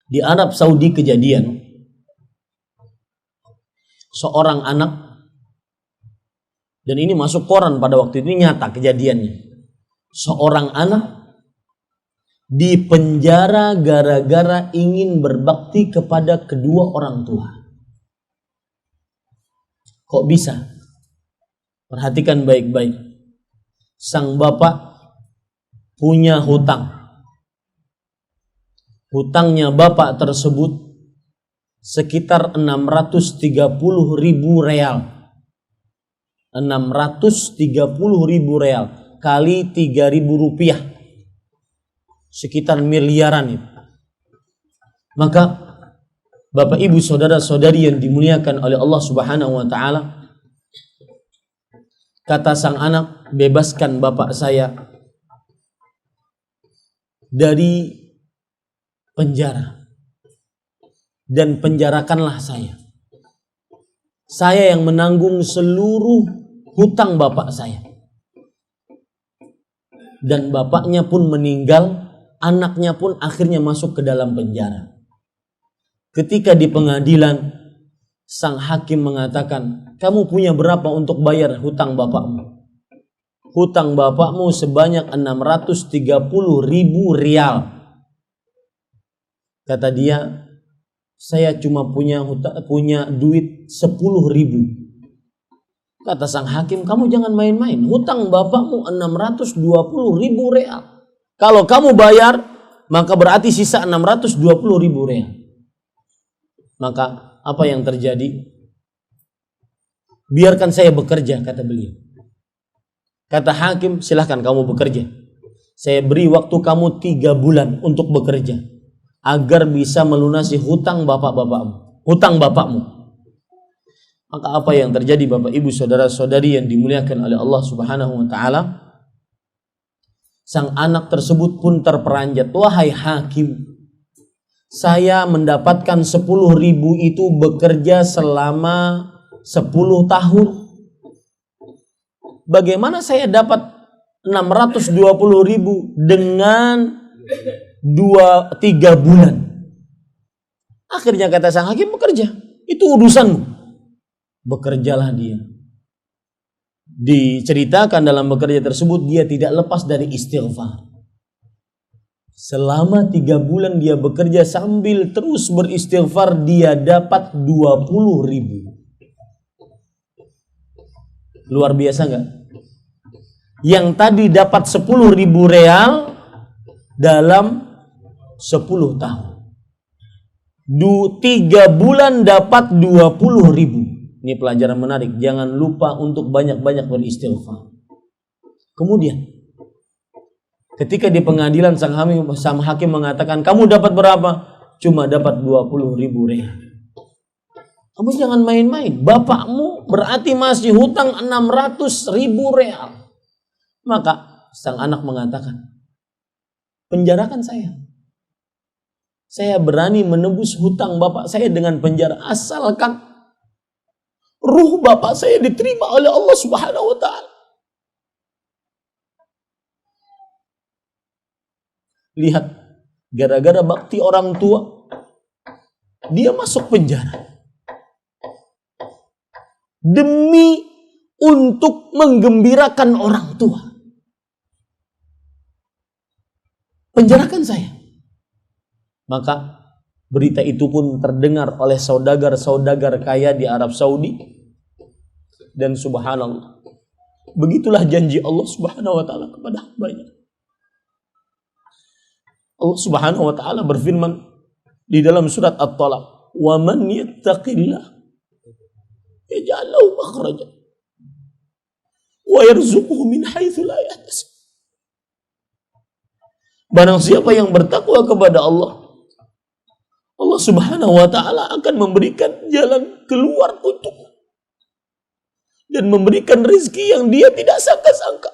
Di Arab Saudi kejadian seorang anak, dan ini masuk koran pada waktu itu, nyata kejadiannya. Seorang anak dipenjara gara-gara ingin berbakti kepada kedua orang tua. Kok bisa? Perhatikan baik-baik. Sang bapak punya hutang. Hutangnya bapak tersebut sekitar 630.000 real. 630.000 real kali 3.000 rupiah. Sekitar miliaran itu. Maka Bapak Ibu saudara-saudari yang dimuliakan oleh Allah Subhanahu wa taala, kata sang anak, bebaskan bapak saya dari penjara dan penjarakanlah saya. Saya yang menanggung seluruh hutang bapak saya. Dan bapaknya pun meninggal, anaknya pun akhirnya masuk ke dalam penjara. Ketika di pengadilan, sang hakim mengatakan, kamu punya berapa untuk bayar hutang bapakmu? Hutang bapakmu sebanyak 630.000 rial. Kata dia, saya cuma punya duit 10.000. Kata sang hakim, kamu jangan main-main. Hutang bapakmu 620.000 real. Kalau kamu bayar, maka berarti sisa 620.000 real. Maka apa yang terjadi? Biarkan saya bekerja, kata beliau. Kata hakim, silahkan kamu bekerja. Saya beri waktu kamu 3 bulan untuk bekerja, agar bisa melunasi hutang bapakmu. Maka apa yang terjadi Bapak Ibu saudara-saudari yang dimuliakan oleh Allah Subhanahu wa taala? Sang anak tersebut pun terperanjat. Wahai hakim, saya mendapatkan 10.000 itu bekerja selama 10 tahun. Bagaimana saya dapat 620.000 dengan 3 bulan? Akhirnya kata sang hakim, bekerja. Itu urusanmu. Bekerjalah dia. Diceritakan dalam bekerja tersebut, dia tidak lepas dari istighfar. Selama 3 bulan dia bekerja sambil terus beristighfar, dia dapat 20.000. Luar biasa enggak? Yang tadi dapat 10.000 real dalam 10 tahun. 3 bulan dapat 20.000. Ini pelajaran menarik. Jangan lupa untuk banyak-banyak beristighfar. Kemudian ketika di pengadilan sang hakim mengatakan, kamu dapat berapa? Cuma dapat 20.000 real. Kamu jangan main-main. Bapakmu berarti masih hutang 600.000 real. Maka sang anak mengatakan, penjarakan saya. Saya berani menebus hutang bapak saya dengan penjara, asalkan ruh bapak saya diterima oleh Allah Subhanahu wa taala. Lihat, gara-gara bakti orang tua, dia masuk penjara. Demi untuk menggembirakan orang tua. Penjarakan saya. Maka berita itu pun terdengar oleh saudagar-saudagar kaya di Arab Saudi. Dan subhanallah, begitulah janji Allah Subhanahu wa taala kepada hambanya. Allah Subhanahu wa taala berfirman di dalam surat At-Talaq, "Wa man yattaqillah yaj'al lahu makhrajan wa yarzuquhu min haitsu la yahtasib." Barang siapa yang bertakwa kepada Allah, Allah Subhanahu wa taala akan memberikan jalan keluar untuknya dan memberikan rezeki yang dia tidak sangka-sangka.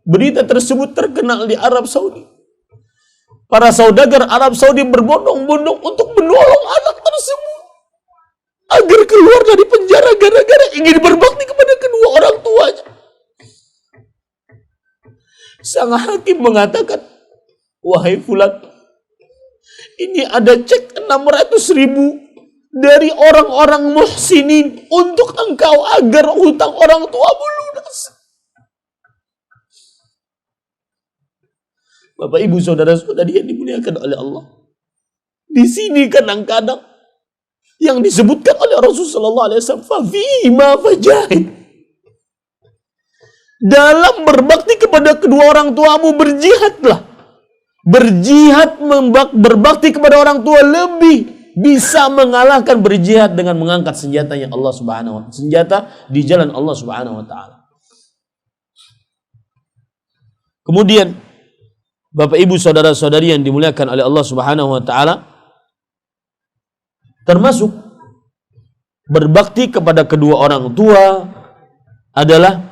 Berita tersebut terkenal di Arab Saudi. Para saudagar Arab Saudi berbondong-bondong untuk menolong anak tersebut agar keluar dari penjara gara-gara ingin berbakti kepada kedua orang tuanya. Sang hakim mengatakan, wahai fulan, Ini ada cek 600.000 dari orang-orang muhsinin untuk engkau agar hutang orang tuamu lunas. Bapak, Ibu, saudara-saudari yang dimuliakan oleh Allah. Di sini kadang-kadang yang disebutkan oleh Rasulullah SAW, fafima fajahid. Dalam berbakti kepada kedua orang tuamu, berjihadlah. Berjihad, berbakti kepada orang tua lebih bisa mengalahkan berjihad dengan mengangkat senjatanya Allah Subhanahu wa ta'ala, senjata di jalan Allah Subhanahu wa ta'ala. Kemudian Bapak, Ibu, saudara-saudari yang dimuliakan oleh Allah Subhanahu wa ta'ala, termasuk berbakti kepada kedua orang tua adalah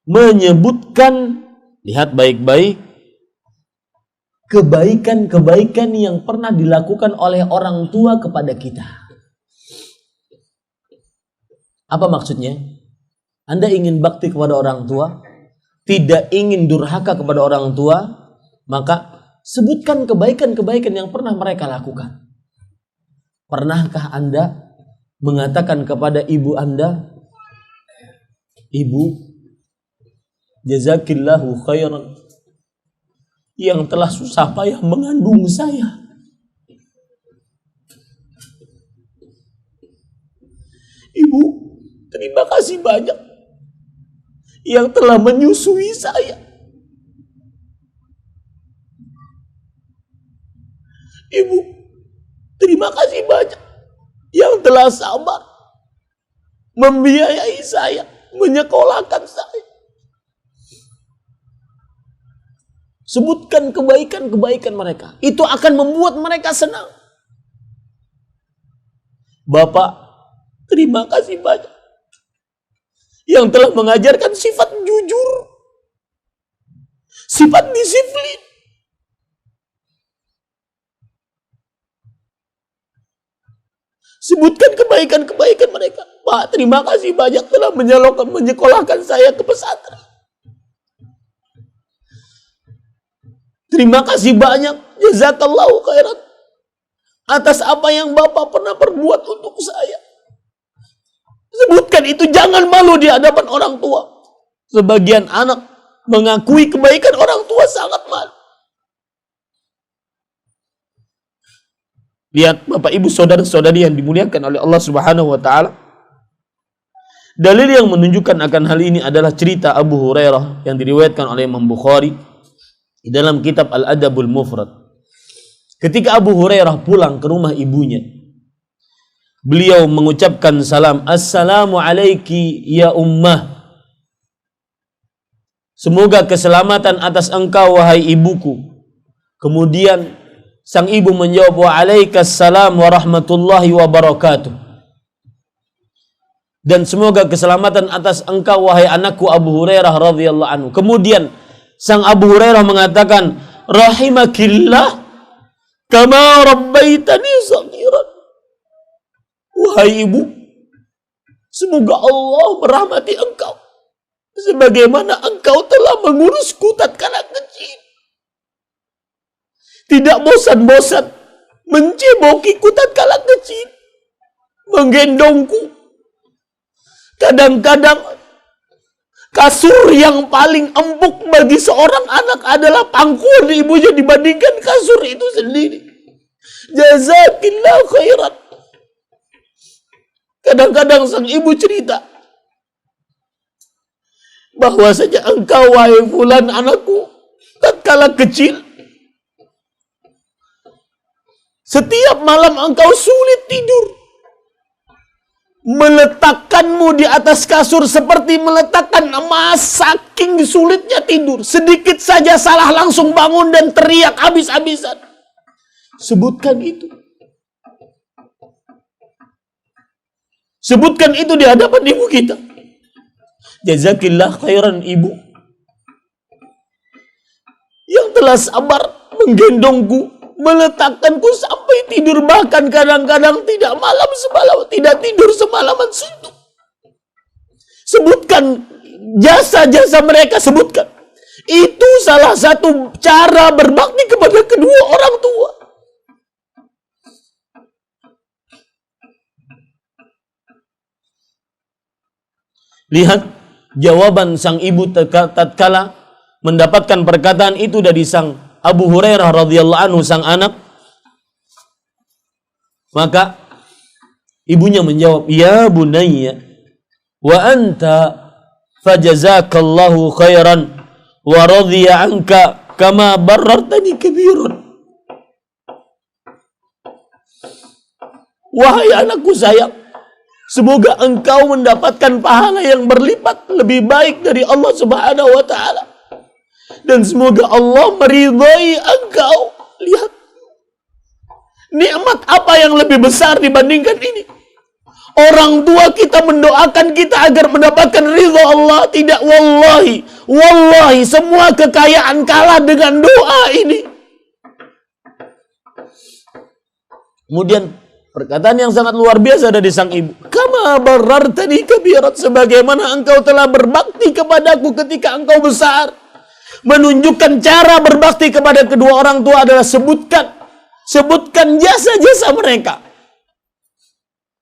menyebutkan, lihat baik-baik, kebaikan-kebaikan yang pernah dilakukan oleh orang tua kepada kita. Apa maksudnya? Anda ingin bakti kepada orang tua, tidak ingin durhaka kepada orang tua, maka sebutkan kebaikan-kebaikan yang pernah mereka lakukan. Pernahkah Anda mengatakan kepada ibu Anda, Ibu, jazakillahu khairan, yang telah susah payah mengandung saya. Ibu, terima kasih banyak yang telah menyusui saya. Ibu, terima kasih banyak yang telah sabar membiayai saya, menyekolahkan saya. Sebutkan kebaikan-kebaikan mereka. Itu akan membuat mereka senang. Bapak, terima kasih banyak yang telah mengajarkan sifat jujur, sifat disiplin. Sebutkan kebaikan-kebaikan mereka. Pak, terima kasih banyak telah menyekolahkan saya ke pesantren. Terima kasih banyak, jazakallahu khairan, atas apa yang Bapak pernah perbuat untuk saya. Sebutkan itu, jangan malu di hadapan orang tua. Sebagian anak mengakui kebaikan orang tua sangat malu. Lihat Bapak, Ibu, saudara-saudari yang dimuliakan oleh Allah Subhanahu wa ta'ala. Dalil yang menunjukkan akan hal ini adalah cerita Abu Hurairah yang diriwayatkan oleh Imam Bukhari di dalam kitab Al-Adabul Mufrad. Ketika Abu Hurairah pulang ke rumah ibunya, beliau mengucapkan salam, Assalamu alaiki ya ummah. Semoga keselamatan atas engkau wahai ibuku. Kemudian sang ibu menjawab, wa alaikassalam warahmatullahi wabarakatuh. Dan semoga keselamatan atas engkau wahai anakku Abu Hurairah radhiyallahu anhu. Kemudian sang Abu Hurairah mengatakan, rahimakillah kama rabbaitani saghiran. Wahai ibu, semoga Allah merahmati engkau sebagaimana engkau telah mengurusku tatkala kecil. Tidak bosan-bosan mencebokiku tatkala kecil, menggendongku. Kadang-kadang kasur yang paling empuk bagi seorang anak adalah pangkuan ibunya dibandingkan kasur itu sendiri. Jazakillah khairan. Kadang-kadang sang ibu cerita bahwasanya engkau wahai fulan anakku, tatkala kecil, setiap malam engkau sulit tidur. Meletakkanmu di atas kasur seperti meletakkan emas, saking sulitnya tidur. Sedikit saja salah langsung bangun dan teriak habis-habisan. Sebutkan itu. Sebutkan itu di hadapan ibu kita. Jazakillah khairan ibu yang telah sabar menggendongku, meletakkanku sampai tidur, bahkan kadang-kadang tidak malam semalam, tidak tidur semalaman suntuk. Sebutkan jasa-jasa mereka, sebutkan. Itu salah satu cara berbakti kepada kedua orang tua. Lihat jawaban sang ibu tatkala mendapatkan perkataan itu dari sang Abu Hurairah radhiyallahu anhu, sang anak. Maka ibunya menjawab, "Ya bunayya, wa anta fajazakallahu khairan wa radhiya anka kama barartani kabirun." Wahai anakku sayang, semoga engkau mendapatkan pahala yang berlipat lebih baik dari Allah Subhanahu wa taala. Dan semoga Allah meridhai engkau. Lihat, nikmat apa yang lebih besar dibandingkan ini? Orang tua kita mendoakan kita agar mendapatkan ridha Allah. Tidak, wallahi, wallahi, semua kekayaan kalah dengan doa ini. Kemudian perkataan yang sangat luar biasa dari sang ibu. Kama barartani kabirat, sebagaimana engkau telah berbakti kepadaku ketika engkau besar. Menunjukkan cara berbakti kepada kedua orang tua adalah sebutkan jasa-jasa mereka.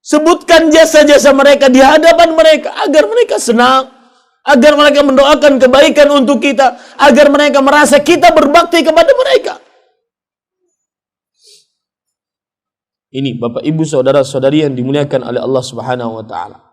Sebutkan jasa-jasa mereka di hadapan mereka agar mereka senang, agar mereka mendoakan kebaikan untuk kita, agar mereka merasa kita berbakti kepada mereka. Ini Bapak Ibu saudara-saudari yang dimuliakan oleh Allah Subhanahu wa taala.